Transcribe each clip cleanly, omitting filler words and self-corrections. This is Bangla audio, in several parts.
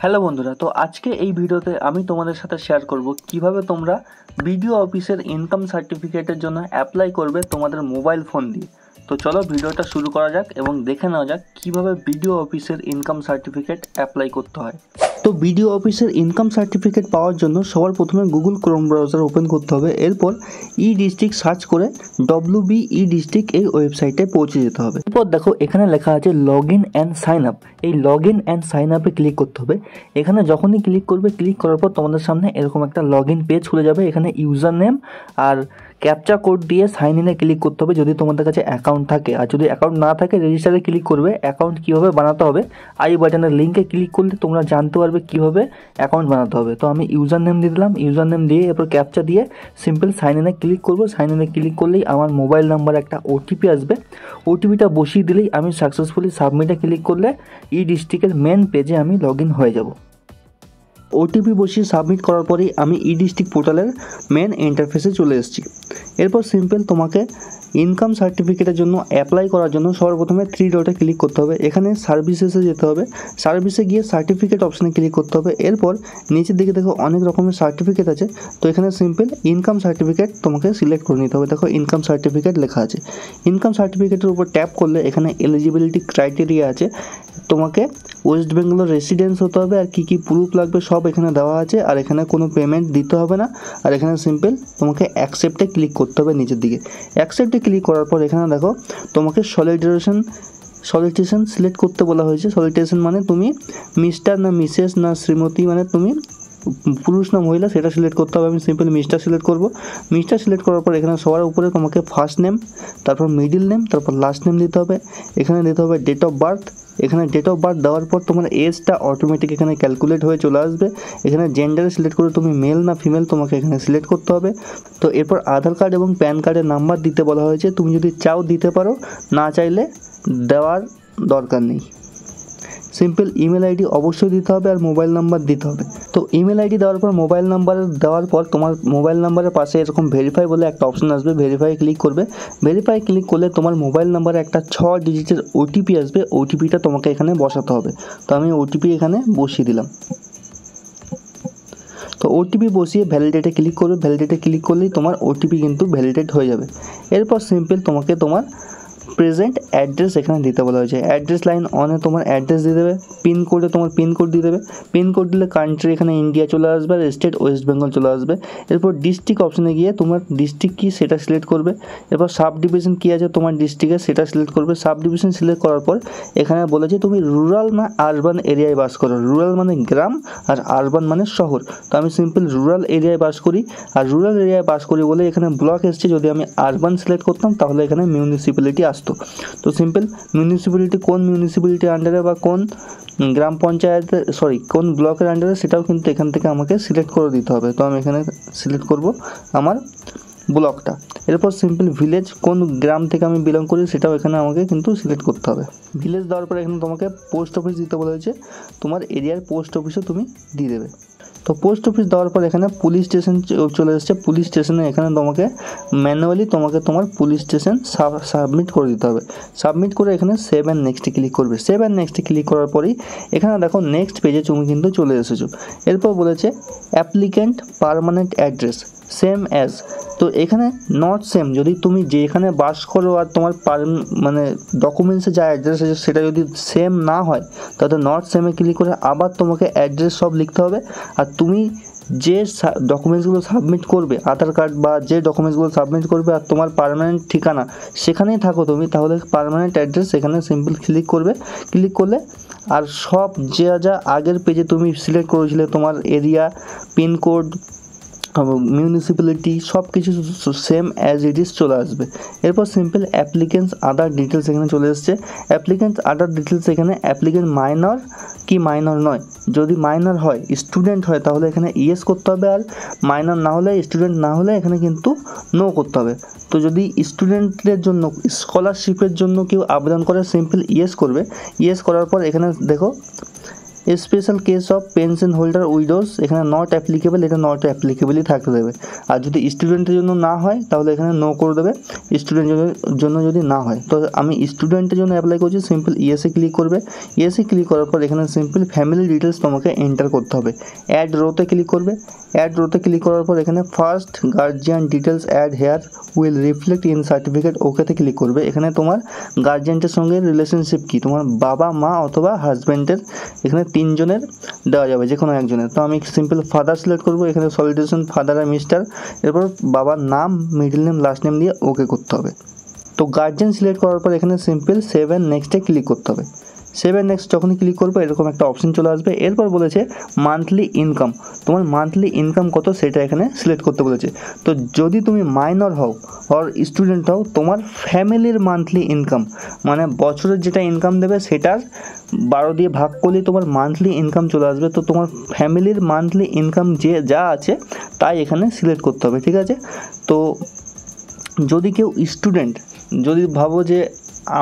হ্যালো বন্ধুরা, তো আজকে এই ভিডিওতে আমি তোমাদের সাথে শেয়ার করব কিভাবে তোমরা বিডিও অফিসের ইনকাম সার্টিফিকেটের জন্য অ্যাপ্লাই করবে তোমাদের মোবাইল ফোন দিয়ে। তো চলো ভিডিওটা শুরু করা যাক এবং দেখে নেওয়া যাক কিভাবে বিডিও অফিসের ইনকাম সার্টিফিকেট অ্যাপ্লাই করতে হয়। তো বিডিও অফিসের ইনকাম সার্টিফিকেট পাওয়ার জন্য সবার প্রথমে গুগল ক্রোম ব্রাউজার ওপেন করতে হবে। এরপর ই ডিস্ট্রিক্ট সার্চ করে WBE ডিস্ট্রিক্ট এই ওয়েবসাইটে পৌঁছে যেতে হবে। এরপর দেখো এখানে লেখা আছে log in and sign up. এই লগ ইন অ্যান্ড সাইন আপে ক্লিক করতে হবে। এখানে যখনই ক্লিক করবে, ক্লিক করার পর তোমাদের সামনে এরকম একটা লগ ইন পেজ খুলে যাবে। এখানে ইউজার নেম আর ক্যাপচা কোড দিয়ে সাইন ইনে ক্লিক করতে হবে যদি তোমাদের কাছে অ্যাকাউন্ট থাকে। আর যদি অ্যাকাউন্ট না থাকে রেজিস্টারে ক্লিক করবে। অ্যাকাউন্ট কীভাবে বানাতে হবে, আই বাটনের লিঙ্কে ক্লিক করলে তোমরা জানতে পারবে কীভাবে অ্যাকাউন্ট বানাতে হবে। তো আমি ইউজার নেম দিয়ে দিলাম, ইউজার নেম দিয়ে এরপর ক্যাপচা দিয়ে সিম্পল সাইন ইনে ক্লিক করবো। সাইন ইনে ক্লিক করলেই আমার মোবাইল নাম্বারে একটা ওটিপি আসবে। ওটিপিটা বসিয়ে দিলেই আমি সাকসেসফুলি সাবমিটে ক্লিক করলে ই ডিস্ট্রিক্টের মেন পেজে আমি লগ ইন হয়ে যাব। ওটিপি বসিয়ে সাবমিট করার পরেই আমি ই ডিস্ট্রিক্ট পোর্টালের মেন ইন্টারফেসে চলে এসেছি। এরপর সিম্পল তোমাকে ইনকাম সার্টিফিকেটের জন্য অ্যাপ্লাই করার জন্য সর্বপ্রথমে 3 ডটে ক্লিক করতে হবে। এখানে সার্ভিসেসে যেতে হবে। সার্ভিসে গিয়ে সার্টিফিকেট অপশানে ক্লিক করতে হবে। এরপর নিচের দিকে দেখো অনেক রকমের সার্টিফিকেট আছে। তো এখানে সিম্পল ইনকাম সার্টিফিকেট তোমাকে সিলেক্ট করে নিতে হবে। দেখো ইনকাম সার্টিফিকেট লেখা আছে। ইনকাম সার্টিফিকেটের উপর ট্যাপ করলে এখানে এলিজিবিলিটি ক্রাইটেরিয়া আছে। তোমাকে ওয়েস্ট বেঙ্গলের রেসিডেন্স হতে হবে, আর কী কী প্রুফ লাগবে সব এখানে দেওয়া আছে। আর এখানে কোনো পেমেন্ট দিতে হবে না। আর এখানে সিম্পল তোমাকে অ্যাকসেপ্টে ক্লিক করতে হবে নিচের দিকে। অ্যাকসেপ্টে ক্লিক করার পর এখানে দেখো তোমাকে সলিটেশন সিলেক্ট করতে বলা হয়েছে। সলিটেশন মানে তুমি মিস্টার না মিসেস না শ্রীমতী, মানে তুমি পুরুষ না মহিলা সেটা সিলেক্ট করতে হবে। আমি সিম্পল মিস্টার সিলেক্ট করব। মিস্টার সিলেক্ট করার পর এখানে সবার উপরে তোমাকে ফার্স্ট নেম, তারপর মিডিল নেম, তারপর লাস্ট নেম দিতে হবে। এখানে দিতে হবে ডেট অফ বার্থ। এখানে ডেট অফ বার্থ দেওয়ার পর তোমার এজটা অটোমেটিক এখানে ক্যালকুলেট হয়ে চলে আসবে। এখানে জেন্ডারে সিলেক্ট করে তুমি মেল না ফিমেল তোমাকে এখানে সিলেক্ট করতে হবে। তো এরপর আধার কার্ড এবং প্যান কার্ডের নাম্বার দিতে বলা হয়েছে। তুমি যদি চাও দিতে পারো, না চাইলে দেওয়ার দরকার নেই। সিম্পল ইমেল আইডি অবশ্যই দিতে হবে আর মোবাইল নাম্বার দিতে হবে। তো ইমেল আইডি দেওয়ার পর মোবাইল নাম্বার দেওয়ার পর তোমার মোবাইল নাম্বারের পাশে এরকম ভেরিফাই বলে একটা অপশন আসবে। ভেরিফাই ক্লিক করবে। ভেরিফাই ক্লিক করলে তোমার মোবাইল নাম্বারে একটা 6 ডিজিটের ওটিপি আসবে। ওটিপিটা তোমাকে এখানে বসাতে হবে। তো আমি ওটিপি এখানে বসিয়ে দিলাম। তো ওটিপি বসিয়ে ভ্যালিডেটে ক্লিক করবে। ভ্যালিডেটে ক্লিক করলেই তোমার ওটিপি কিন্তু ভ্যালিডেট হয়ে যাবে। এরপর সিম্পল তোমাকে তোমার প্রেজেন্ট অ্যাড্রেস এখানে দিতে বলা হয়েছে। অ্যাড্রেস লাইন অনে তোমার অ্যাড্রেস দিয়ে দেবে। পিনকোডে তোমার পিনকোড দিয়ে দেবে। পিনকোড দিলে কান্ট্রি এখানে ইন্ডিয়া চলে আসবে আর স্টেট ওয়েস্ট বেঙ্গল চলে আসবে। এরপর ডিস্ট্রিক্ট অপশানে গিয়ে তোমার ডিস্ট্রিক্ট কী সেটা সিলেক্ট করবে। এরপর সাব ডিভিশন কী আছে তোমার ডিস্ট্রিক্টে সেটা সিলেক্ট করবে। সাব ডিভিশন সিলেক্ট করার পর এখানে বলেছে তুমি রুরাল না আরবান এরিয়ায় বাস করো। রুরাল মানে গ্রাম আর আরবান মানে শহর। তো আমি সিম্পল রুরাল এরিয়ায় বাস করি। আর রুরাল এরিয়ায় বাস করি বলে এখানে ব্লক এসছে। যদি আমি আরবান সিলেক্ট করতাম তাহলে এখানে মিউনিসিপ্যালিটি আসতো। তো সিম্পল মিউনিসিপ্যালিটি কোন মিউনিসিপ্যালিটির আন্ডারে বা কোন গ্রাম পঞ্চায়েত কোন ব্লকের আন্ডারে সেটাও কিন্তু এখান থেকে আমাকে সিলেক্ট করে দিতে হবে। তো আমি এখানে সিলেক্ট করব আমার ব্লকটা। এরপর সিম্পল ভিলেজ কোন গ্রাম থেকে আমি বিলং করি সেটাও এখানে আমাকে কিন্তু সিলেক্ট করতে হবে। ভিলেজ দেওয়ার পরে এখানে তোমাকে পোস্ট অফিস দিতে বলা হয়েছে। তোমার এরিয়ার পোস্ট অফিসও তুমি দিয়ে দেবে। তো পোস্ট অফিস দেওয়ার পর এখানে পুলিশ স্টেশন চলে এসেছে। পুলিশ স্টেশনে এখানে তোমাকে ম্যানুয়ালি তোমার পুলিশ স্টেশন সাবমিট করে দিতে হবে। সাবমিট করে এখানে সেভ অ্যান্ড নেক্সটে ক্লিক করবে। সেভ অ্যান্ড নেক্সটে ক্লিক করার পরেই এখানে দেখো নেক্সট পেজে তুমি কিন্তু চলে এসেছো। এরপর বলেছে applicant permanent address same as. তো এখানে নট সেম, যদি তুমি যেখানে বাস করো আর তোমার মানে ডকুমেন্টসে যা অ্যাড্রেস আছে সেটা যদি সেম না হয় তাহলে নট সেমে ক্লিক করে আবার তোমাকে অ্যাড্রেস সব লিখতে হবে। আর তুমি যে ডকুমেন্টসগুলো সাবমিট করবে, আধার কার্ড বা যে ডকুমেন্টসগুলো সাবমিট করবে আর তোমার পার্মানেন্ট ঠিকানা সেখানেই থাকো তুমি, তাহলে পার্মানেন্ট অ্যাড্রেস এখানে সিম্পল ক্লিক করবে। ক্লিক করলে আর সব যা আগের পেজে তুমি সিলেক্ট করেছিলে তোমার এরিয়া, পিনকোড, মিউনিসিপ্যালিটি সব কিছু সেম অ্যাজ ইট ইজ চলে আসবে। এরপর সিম্পল অ্যাপ্লিকেন্টস আদার ডিটেলস এখানে চলে এসছে। অ্যাপ্লিকেন্টস আদার ডিটেলস এখানে অ্যাপ্লিকেন্ট মাইনর কি মাইনর নয়। যদি মাইনর হয়, স্টুডেন্ট হয় তাহলে এখানে ইয়েস করতে হবে। আর মাইনর না হলে, স্টুডেন্ট না হলে এখানে কিন্তু নো করতে হবে। তো যদি স্টুডেন্টদের জন্য স্কলারশিপের জন্য কেউ আবেদন করে সিম্পল ইয়েস করবে। ইয়েস করার পর এখানে দেখো special case of pension holder widows এখানে নট অ্যাপ্লিকেবল, এটা নট অ্যাপ্লিকেবলই থাকতে দেবে। আর যদি স্টুডেন্টের জন্য না হয় তাহলে এখানে নো করে দেবে, স্টুডেন্টের জন্য যদি না হয়। তো আমি স্টুডেন্টের জন্য অ্যাপ্লাই করছি, সিম্পল ইয়েসে ক্লিক করবে। ইয়েসে ক্লিক করার পর এখানে সিম্পল ফ্যামিলি ডিটেলস তোমাকে এন্টার করতে হবে। অ্যাড রোতে ক্লিক করবে। অ্যাড রোতে ক্লিক করার পর এখানে first guardian details add here will reflect in certificate, ওকেতে ক্লিক করবে। এখানে তোমার গার্জিয়ানটার সঙ্গে রিলেশনশিপ কি, তোমার বাবা মা অথবা হাজব্যান্ডের, এখানে তিনজনের দেওয়া যাবে, যে কোনো একজনের। তো আমি সিম্পল ফাদার সিলেক্ট করবো, এখানে সলিউশন ফাদার আর মিস্টার, এরপর বাবার নাম, মিডল নেম, লাস্ট নেম দিয়ে ওকে করতে হবে। তো গার্জিয়ান সিলেক্ট করার পর এখানে সিম্পল সেভ অ্যান্ড নেক্সটে ক্লিক করতে হবে। সেভ অ্যান্ড নেক্সট যখনই ক্লিক করবো এরকম একটা অপশন চলে আসবে। এরপর বলেছে মান্থলি ইনকাম, তোমার মান্থলি ইনকাম কত সেটা এখানে সিলেক্ট করতে বলেছে। তো যদি তুমি মাইনর হও আর স্টুডেন্ট হও, তোমার ফ্যামিলির মান্থলি ইনকাম মানে বছরের যেটা ইনকাম দেবে সেটার 12 দিয়ে ভাগ করলে তোমার মান্থলি ইনকাম চলে আসবে। তো তোমার ফ্যামিলির মান্থলি ইনকাম যে যা আছে তাই এখানে সিলেক্ট করতে হবে, ঠিক আছে। তো যদি কেউ স্টুডেন্ট, যদি ভাবো যে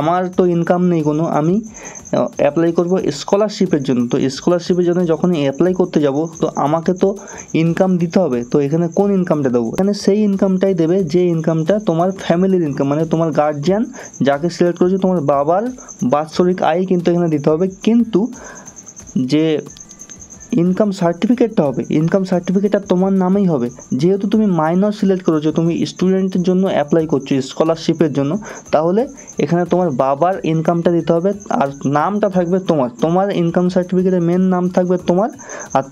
আমার তো ইনকাম নেই কোনো, আমি অ্যাপ্লাই করব স্কলারশিপের জন্য, তো স্কলারশিপের জন্য যখন অ্যাপ্লাই করতে যাব তো আমাকে তো ইনকাম দিতে হবে। তো এখানে কোন ইনকামটা দেবো, এখানে সেই ইনকামটাই দেবে যে ইনকামটা তোমার ফ্যামিলির ইনকাম, মানে তোমার গার্জিয়ান যাকে সিলেক্ট করেছো তোমার বাবার বাৎসরিক আয় কিন্তু এখানে দিতে হবে। কিন্তু যে ইনকাম সার্টিফিকেটটা হবে, ইনকাম সার্টিফিকেটটা তোমার নামেই হবে। যেহেতু তুমি মাইনর সিলেক্ট করেছো, তুমি স্টুডেন্টের জন্য অ্যাপ্লাই করছো স্কলারশিপের জন্য, তাহলে এখানে তোমার বাবার ইনকামটা দিতে হবে আর নামটা থাকবে তোমার, তোমার ইনকাম সার্টিফিকেটের মেন নাম থাকবে তোমার, আর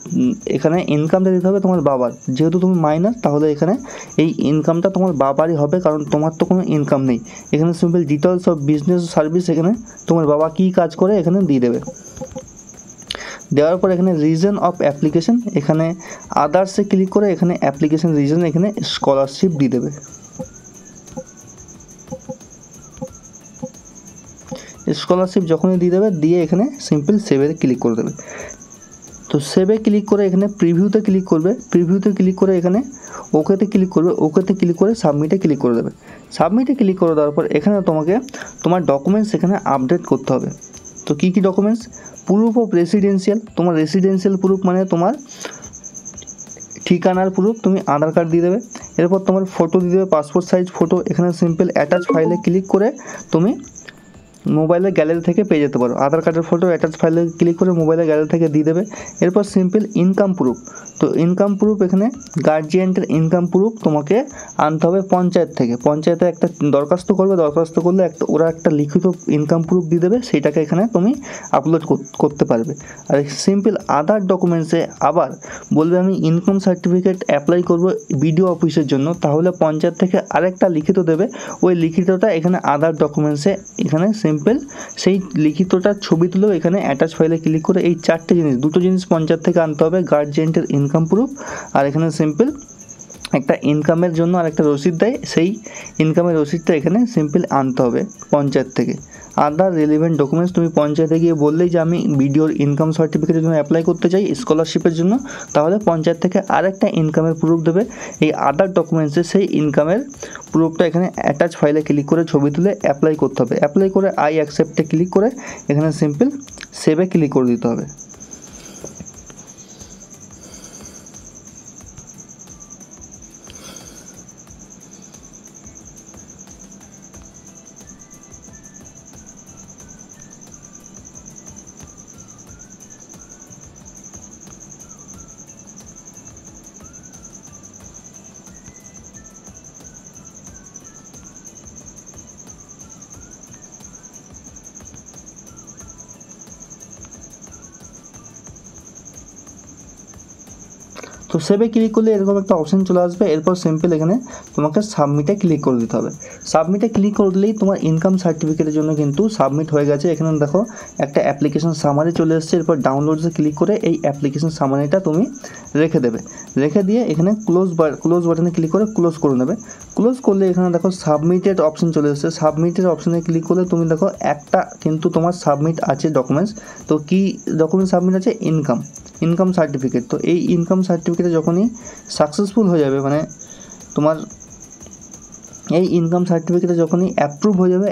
এখানে ইনকামটা দিতে হবে তোমার বাবার। যেহেতু তুমি মাইনর তাহলে এখানে এই ইনকামটা তোমার বাবারই হবে, কারণ তোমার তো কোনো ইনকাম নেই। এখানে simple details of business service, এখানে তোমার বাবা কী কাজ করে এখানে দিয়ে দেবে। দেওয়ার পর এখানে রিজন অফ অ্যাপ্লিকেশন, এখানে আদার্সে ক্লিক করে এখানে অ্যাপ্লিকেশন রিজন এখানে স্কলারশিপ দিয়ে দেবে। স্কলারশিপ যখনই দিয়ে দেবে, দিয়ে এখানে সিম্পল সেভে ক্লিক করে দেবে। তো সেভে ক্লিক করে এখানে প্রিভিউতে ক্লিক করবে। প্রিভিউতে ক্লিক করে এখানে ওকেতে ক্লিক করবে। ওকেতে ক্লিক করে সাবমিটে ক্লিক করে দেবে। সাবমিটে ক্লিক করে দেওয়ার পর এখানে তোমাকে তোমার ডকুমেন্টস এখানে আপডেট করতে হবে। তো কী কী ডকুমেন্টস, প্রুফ অফ রেসিডেন্সিয়াল, তোমার রেসিডেন্সিয়াল প্রুফ মানে তোমার ঠিকানার প্রুফ, তুমি আধার কার্ড দিয়ে দেবে। এরপর তোমার ফটো দিয়ে দেবে, পাসপোর্ট সাইজ ফটো। এখানে সিম্পল অ্যাটাচ ফাইলে ক্লিক করে তুমি মোবাইলের গ্যালারি থেকে পেয়ে যেতে পারো। আধার কার্ডের ফটো অ্যাটাচ ফাইলে ক্লিক করে মোবাইলের গ্যালারি থেকে দিয়ে দেবে। এরপর সিম্পল ইনকাম প্রুফ, তো ইনকাম প্রুফ এখানে গার্জিয়ানের ইনকাম প্রুফ তোমাকে আনতে হবে পঞ্চায়েত থেকে। পঞ্চায়েতে একটা দরখাস্ত করবে, দরখাস্ত করলে ওরা একটা লিখিত ইনকাম প্রুফ দিয়ে দেবে, সেইটাকে এখানে তুমি আপলোড করতে পারবে। আর সিম্পল আদার ডকুমেন্টসে আবার বলবে আমি ইনকাম সার্টিফিকেট অ্যাপ্লাই করব বিডিও অফিসের জন্য, তাহলে পঞ্চায়েত থেকে আরেকটা লিখিত দেবে। ওই লিখিতটা এখানে আদার ডকুমেন্টসে এখানে সিম্পল সেই লিখিতটার ছবি তুলেও এখানে অ্যাটাচ ফাইলে ক্লিক করে এই চারটে জিনিস, দুটো জিনিস পঞ্চায়েত থেকে আনতে হবে, গার্জিয়ানের ইনকাম প্রুফ আর এখানে সিম্পল একটা ইনকামের জন্য আর একটা রসিদ দেয়, সেই ইনকামের রসিদটা এখানে সিম্পল আনতে হবে পঞ্চায়েত থেকে। আদার রিলেভেন্ট ডকুমেন্টস, তুমি পঞ্চায়েতে গিয়ে বললেই যে আমি বিডিওর ইনকাম সার্টিফিকেটের জন্য অ্যাপ্লাই করতে চাই স্কলারশিপের জন্য, তাহলে পঞ্চায়েত থেকে আরেকটা ইনকামের প্রুফ দেবে। এই আদার ডকুমেন্টসে সেই ইনকামের প্রুফটা এখানে অ্যাটাচ ফাইলে ক্লিক করে ছবি তুলে অ্যাপ্লাই করতে হবে। অ্যাপ্লাই করে আই অ্যাকসেপ্টে ক্লিক করে এখানে সিম্পল সেভে ক্লিক করে দিতে হবে। তো সেভে ক্লিক করলে এরকম একটা অপশন চলে আসবে। এরপর সিম্পল এখানে তোমাকে সাবমিটে ক্লিক করে দিতে হবে। সাবমিটে ক্লিক করে দিলেই তোমার ইনকাম সার্টিফিকেটের জন্য কিন্তু সাবমিট হয়ে গেছে। এখানে দেখো একটা অ্যাপ্লিকেশন সামারি চলে এসেছে। এরপর ডাউনলোডসে ক্লিক করে এই অ্যাপ্লিকেশন সামারিটা তুমি রেখে দেবে। রেখে দিয়ে এখানে ক্লোজ বাটনে ক্লিক করে ক্লোজ করে নেবে। ক্লোজ করলে এখানে দেখো সাবমিটেড অপশন চলে এসেছে। সাবমিটেড অপশনে ক্লিক করলে তুমি দেখো একটা কিন্তু তোমার সাবমিট আছে ডকুমেন্টস। তো কি ডকুমেন্ট সাবমিট আছে, ইনকাম সার্টিফিকেট। তো এই ইনকাম সার্টিফিকেটে যখনই সাকসেসফুল হয়ে যাবে, মানে তোমার এই ইনকাম সার্টিফিকেটে যখনই অ্যাপ্রুভ হয়ে যাবে,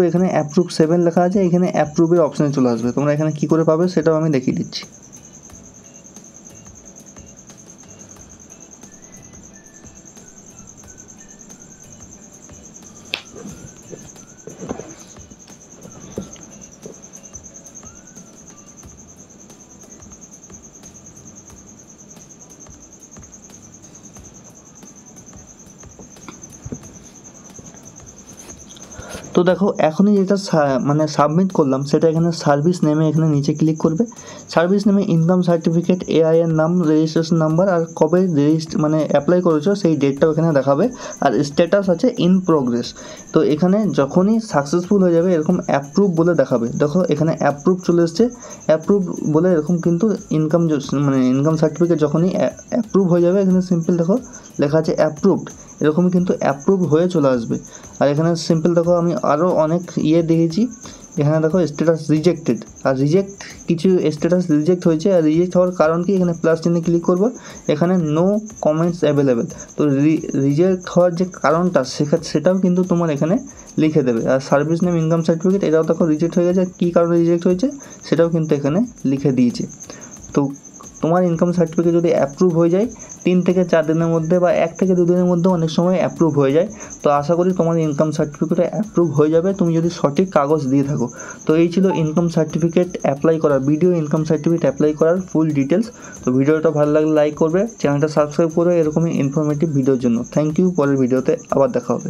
এখানে অ্যাপ্রুভ 7 লেখা আছে, এখানে অ্যাপ্রুভের অপশানে চলে আসবে। তোমরা এখানে কী করে পাবে সেটাও আমি দেখিয়ে দিচ্ছি। তো দেখো এখনই যেটা মানে সাবমিট করলাম সেটা এখানে সার্ভিস নেমে এখানে নিচে ক্লিক করবে। সার্ভিস নেমে ইনকাম সার্টিফিকেট, এআই এর নাম, রেজিস্ট্রেশন নাম্বার আর কবে মানে অ্যাপ্লাই করেছো সেই ডেটটাও এখানে দেখাবে। আর স্ট্যাটাস আছে ইন প্রোগ্রেস। তো এখানে যখনই সাকসেসফুল হয়ে যাবে এরকম অ্যাপ্রুভ বলে দেখাবে। দেখো এখানে অ্যাপ্রুভ চলে এসছে, অ্যাপ্রুভ বলে এরকম কিন্তু মানে ইনকাম সার্টিফিকেট যখনই অ্যাপ্রুভ হয়ে যাবে এখানে সিম্পল দেখো লেখা আছে অ্যাপ্রুভড, এরকমই কিন্তু অ্যাপ্রুভ হয়ে চলে আসবে। আর এখানে সিম্পল দেখো আমি আরও অনেক দিয়েছি, এখানে দেখো স্ট্যাটাস রিজেক্টেড, আর কিছু স্ট্যাটাস রিজেক্ট হয়েছে। আর রিজেক্ট হওয়ার কারণ কি, এখানে প্লাস চিহ্নে ক্লিক করবো, এখানে নো কমেন্টস অ্যাভেলেবেল। তো রিজেক্ট হওয়ার যে কারণটা সেটাও কিন্তু তোমার এখানে লিখে দেবে। আর সার্ভিস নেম ইনকাম সার্টিফিকেট এটাও দেখো রিজেক্ট হয়ে গেছে, কী কারণে রিজেক্ট হয়েছে সেটাও কিন্তু এখানে লিখে দিয়েছে। তো তোমার ইনকাম সার্টিফিকেট যদি অ্যাপ্রুভ হয়ে যায় 3 থেকে 4 দিনের মধ্যে বা 1 থেকে 2 দিনের মধ্যে অনেক সময় অ্যাপ্রুভ হয়ে যায়। তো আশা করি তোমার ইনকাম সার্টিফিকেট অ্যাপ্রুভ হয়ে যাবে তুমি যদি সঠিক কাগজ দিয়ে থাকো। তো এই ছিল ইনকাম সার্টিফিকেট অ্যাপ্লাই করার ভিডিও, ইনকাম সার্টিফিকেট অ্যাপ্লাই করার ফুল ডিটেলস। তো ভিডিওটা ভালো লাগলে লাইক করবে, চ্যানেলটা সাবস্ক্রাইব করবে এরকমই ইনফরমেটিভ ভিডিওর জন্য। থ্যাংক ইউ, পরের ভিডিওতে আবার দেখা হবে।